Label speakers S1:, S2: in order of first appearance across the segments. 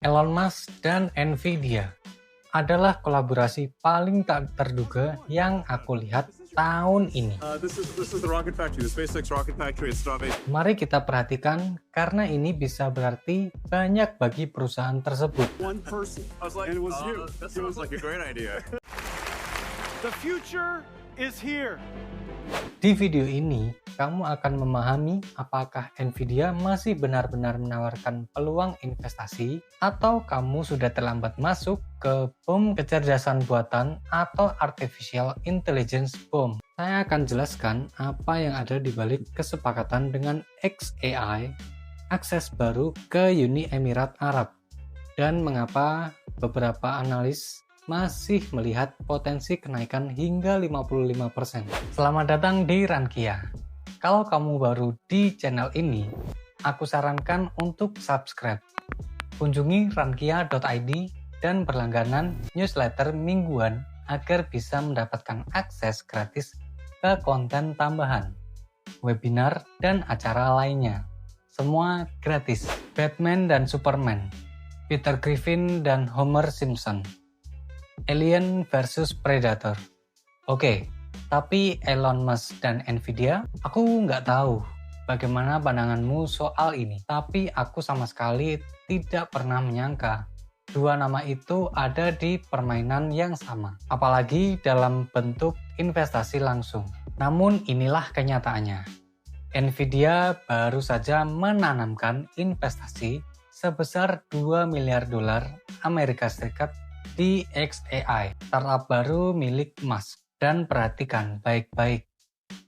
S1: Elon Musk dan Nvidia adalah kolaborasi paling tak terduga yang aku lihat tahun ini.
S2: This is the rocket factory, the SpaceX rocket factory at Starbase.
S1: Mari kita perhatikan karena ini bisa berarti banyak bagi perusahaan tersebut.
S2: One person. I was like, and it was you. That sounds like a great idea.
S3: The future is here.
S1: Di video ini, kamu akan memahami apakah Nvidia masih benar-benar menawarkan peluang investasi atau kamu sudah terlambat masuk ke boom kecerdasan buatan atau artificial intelligence boom. Saya akan jelaskan apa yang ada di balik kesepakatan dengan xAI, akses baru ke Uni Emirat Arab, dan mengapa beberapa analis masih melihat potensi kenaikan hingga 55%. Selamat datang di Rankia. Kalau kamu baru di channel ini, aku sarankan untuk subscribe. Kunjungi rankia.id dan berlangganan newsletter mingguan agar bisa mendapatkan akses gratis ke konten tambahan, webinar, dan acara lainnya. Semua gratis. Batman dan Superman, Peter Griffin dan Homer Simpson, Alien versus Predator. Oke, tapi Elon Musk dan Nvidia, aku nggak tahu bagaimana pandanganmu soal ini. Tapi aku sama sekali tidak pernah menyangka dua nama itu ada di permainan yang sama, apalagi dalam bentuk investasi langsung. Namun inilah kenyataannya. Nvidia baru saja menanamkan investasi sebesar 2 miliar dolar Amerika Serikat di xAI, startup baru milik Musk. Dan perhatikan baik-baik,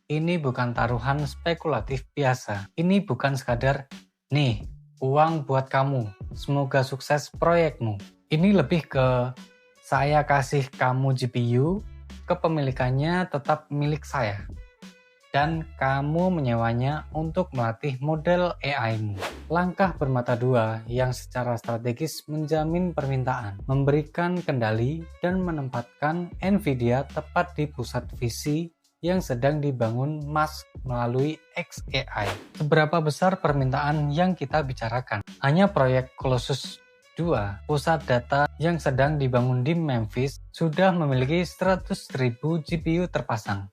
S1: ini bukan taruhan spekulatif biasa. Ini bukan sekadar, nih, uang buat kamu, semoga sukses proyekmu. Ini lebih ke, saya kasih kamu GPU, kepemilikannya tetap milik saya. Dan kamu menyewanya untuk melatih model AI-mu. Langkah bermata dua yang secara strategis menjamin permintaan, memberikan kendali, dan menempatkan Nvidia tepat di pusat visi yang sedang dibangun Musk melalui xAI. Seberapa besar permintaan yang kita bicarakan? Hanya proyek Colossus 2, pusat data yang sedang dibangun di Memphis, sudah memiliki 100.000 GPU terpasang.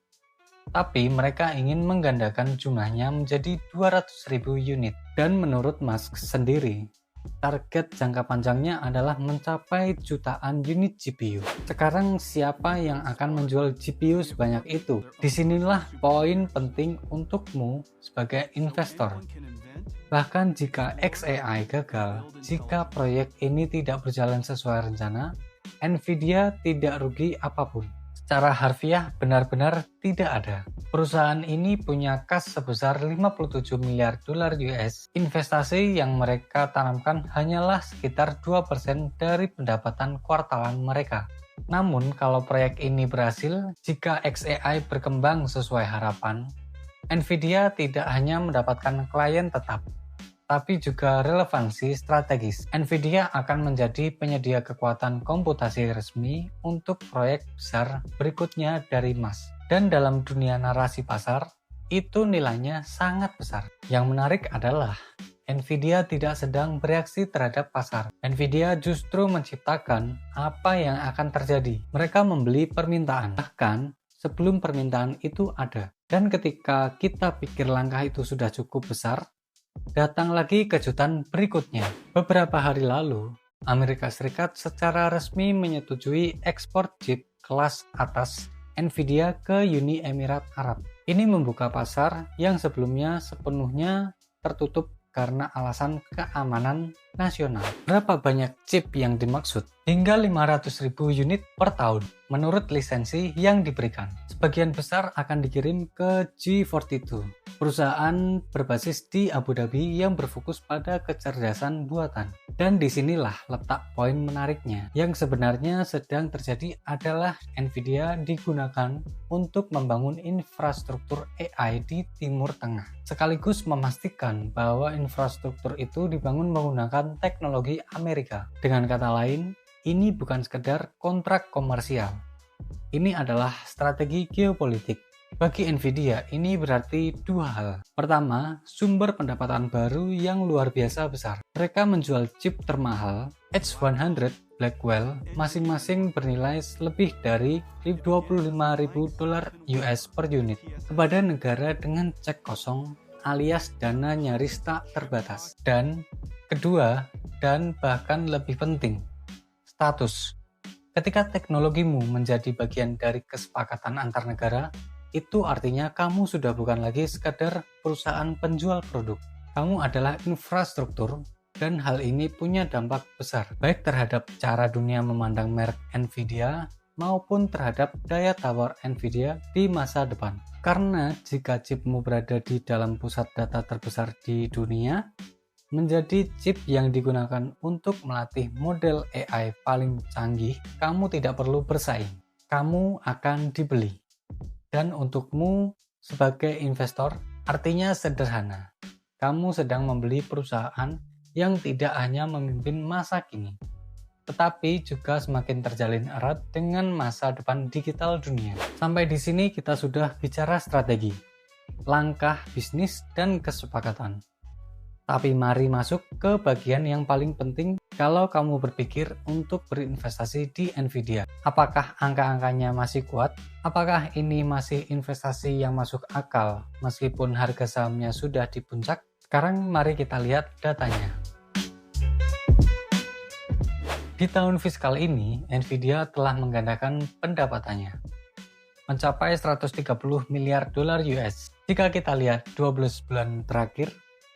S1: Tapi mereka ingin menggandakan jumlahnya menjadi 200.000 unit. Dan menurut Musk sendiri, target jangka panjangnya adalah mencapai jutaan unit GPU. Sekarang siapa yang akan menjual GPU sebanyak itu? Disinilah poin penting untukmu sebagai investor. Bahkan jika xAI gagal, jika proyek ini tidak berjalan sesuai rencana, Nvidia tidak rugi apapun. Secara harfiah benar-benar tidak ada. Perusahaan ini punya kas sebesar 57 miliar dolar US. Investasi yang mereka tanamkan hanyalah sekitar 2% dari pendapatan kuartalan mereka. Namun kalau proyek ini berhasil, jika xAI berkembang sesuai harapan, Nvidia tidak hanya mendapatkan klien tetap, tapi juga relevansi strategis. Nvidia akan menjadi penyedia kekuatan komputasi resmi untuk proyek besar berikutnya dari Musk. Dan dalam dunia narasi pasar, itu nilainya sangat besar. Yang menarik adalah Nvidia tidak sedang bereaksi terhadap pasar. Nvidia justru menciptakan apa yang akan terjadi. Mereka membeli permintaan, bahkan sebelum permintaan itu ada. Dan ketika kita pikir langkah itu sudah cukup besar, datang lagi kejutan berikutnya. Beberapa hari lalu, Amerika Serikat secara resmi menyetujui ekspor chip kelas atas Nvidia ke Uni Emirat Arab. Ini membuka pasar yang sebelumnya sepenuhnya tertutup karena alasan keamanan nasional. Berapa banyak chip yang dimaksud? Hingga 500.000 unit per tahun menurut lisensi yang diberikan. Sebagian besar akan dikirim ke G42, perusahaan berbasis di Abu Dhabi yang berfokus pada kecerdasan buatan. Dan disinilah letak poin menariknya. Yang sebenarnya sedang terjadi adalah Nvidia digunakan untuk membangun infrastruktur AI di Timur Tengah, sekaligus memastikan bahwa infrastruktur itu dibangun menggunakan teknologi Amerika. Dengan kata lain, ini bukan sekedar kontrak komersial. Ini adalah strategi geopolitik. Bagi Nvidia, ini berarti dua hal. Pertama, sumber pendapatan baru yang luar biasa besar. Mereka menjual chip termahal H100 Blackwell masing-masing bernilai lebih dari $25.000 US per unit kepada negara dengan cek kosong alias dana nyaris tak terbatas. Dan kedua, dan bahkan lebih penting, status. Ketika teknologimu menjadi bagian dari kesepakatan antar negara, itu artinya kamu sudah bukan lagi sekadar perusahaan penjual produk. Kamu adalah infrastruktur, dan hal ini punya dampak besar, baik terhadap cara dunia memandang merek Nvidia maupun terhadap daya tawar Nvidia di masa depan. Karena jika chipmu berada di dalam pusat data terbesar di dunia, menjadi chip yang digunakan untuk melatih model AI paling canggih, kamu tidak perlu bersaing. Kamu akan dibeli. Dan untukmu sebagai investor, artinya sederhana. Kamu sedang membeli perusahaan yang tidak hanya memimpin masa kini, tetapi juga semakin terjalin erat dengan masa depan digital dunia. Sampai di sini kita sudah bicara strategi, langkah bisnis, dan kesepakatan. Tapi mari masuk ke bagian yang paling penting kalau kamu berpikir untuk berinvestasi di Nvidia. Apakah angka-angkanya masih kuat? Apakah ini masih investasi yang masuk akal meskipun harga sahamnya sudah di puncak? Sekarang mari kita lihat datanya. Di tahun fiskal ini, Nvidia telah menggandakan pendapatannya, mencapai 130 miliar dolar US. Jika kita lihat 12 bulan terakhir,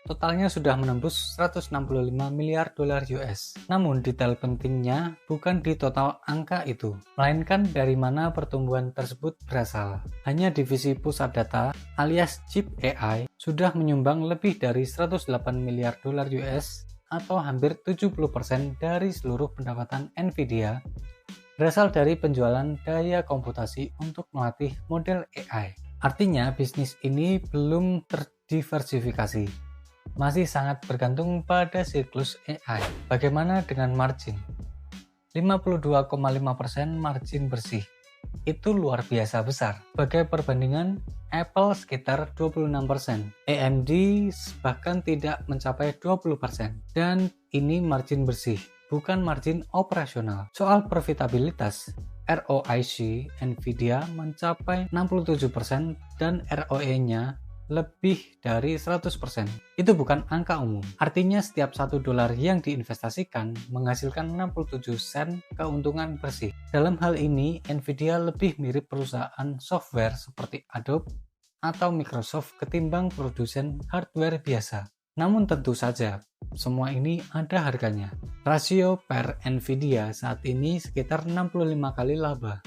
S1: totalnya sudah menembus 165 miliar dolar US. Namun detail pentingnya bukan di total angka itu, melainkan dari mana pertumbuhan tersebut berasal. Hanya divisi pusat data alias chip AI sudah menyumbang lebih dari 108 miliar dolar US atau hampir 70% dari seluruh pendapatan Nvidia berasal dari penjualan daya komputasi untuk melatih model AI. Artinya bisnis ini belum terdiversifikasi, masih sangat bergantung pada siklus AI. Bagaimana dengan margin? 52,5% margin bersih. Itu luar biasa besar. Sebagai perbandingan, Apple sekitar 26%. AMD bahkan tidak mencapai 20%. Dan ini margin bersih, bukan margin operasional. Soal profitabilitas, ROIC Nvidia mencapai 67% dan ROE-nya lebih dari 100%. Itu bukan angka umum. Artinya setiap $1 yang diinvestasikan menghasilkan 67 sen keuntungan bersih. Dalam hal ini, Nvidia lebih mirip perusahaan software seperti Adobe atau Microsoft ketimbang produsen hardware biasa. Namun tentu saja, semua ini ada harganya. Rasio per Nvidia saat ini sekitar 65 kali laba,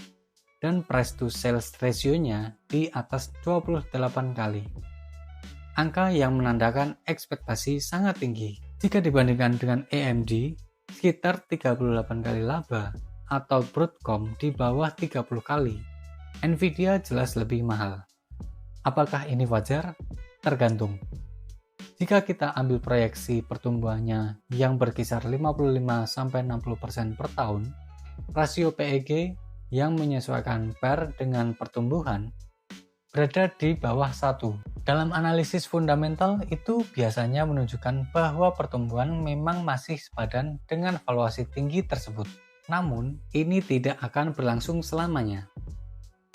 S1: dan price to sales ratio-nya di atas 28 kali. Angka yang menandakan ekspektasi sangat tinggi. Jika dibandingkan dengan AMD, sekitar 38 kali laba, atau Broadcom di bawah 30 kali. Nvidia jelas lebih mahal. Apakah ini wajar? Tergantung. Jika kita ambil proyeksi pertumbuhannya yang berkisar 55-60% per tahun, rasio PEG yang menyesuaikan PER dengan pertumbuhan berada di bawah 1. Dalam analisis fundamental itu biasanya menunjukkan bahwa pertumbuhan memang masih sepadan dengan valuasi tinggi tersebut. Namun, ini tidak akan berlangsung selamanya.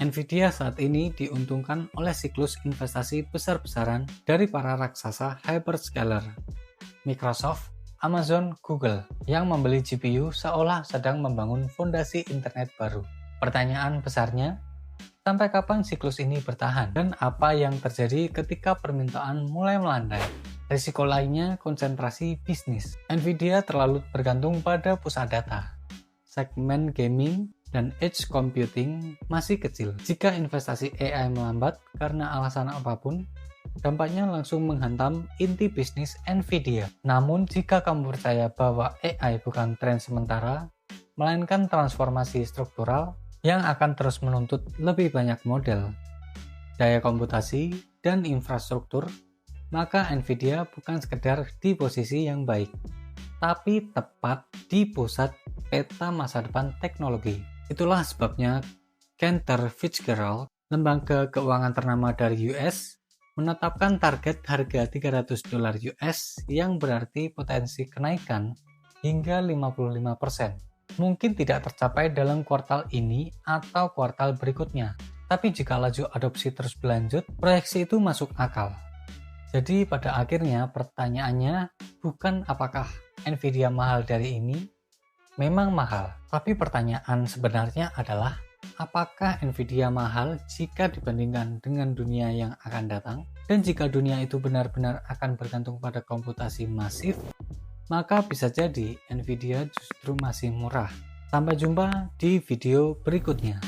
S1: Nvidia saat ini diuntungkan oleh siklus investasi besar-besaran dari para raksasa hyperscaler, Microsoft, Amazon, Google, yang membeli GPU seolah sedang membangun fondasi internet baru. Pertanyaan besarnya, sampai kapan siklus ini bertahan? Dan apa yang terjadi ketika permintaan mulai melandai? Risiko lainnya konsentrasi bisnis. Nvidia terlalu bergantung pada pusat data. Segmen gaming dan edge computing masih kecil. Jika investasi AI melambat karena alasan apapun, dampaknya langsung menghantam inti bisnis Nvidia. Namun jika kamu percaya bahwa AI bukan tren sementara, melainkan transformasi struktural yang akan terus menuntut lebih banyak model, daya komputasi, dan infrastruktur, maka Nvidia bukan sekedar di posisi yang baik, tapi tepat di pusat peta masa depan teknologi. Itulah sebabnya Cantor Fitzgerald Lembaga keuangan ternama dari US menetapkan target harga $300 US yang berarti potensi kenaikan hingga 55%. Mungkin tidak tercapai dalam kuartal ini atau kuartal berikutnya, tapi jika laju adopsi terus berlanjut, proyeksi itu masuk akal. Jadi pada akhirnya pertanyaannya bukan apakah Nvidia mahal dari ini, memang mahal, tapi pertanyaan sebenarnya adalah apakah Nvidia mahal jika dibandingkan dengan dunia yang akan datang? Dan jika dunia itu benar-benar akan bergantung pada komputasi masif, maka bisa jadi Nvidia justru masih murah. Sampai jumpa di video berikutnya.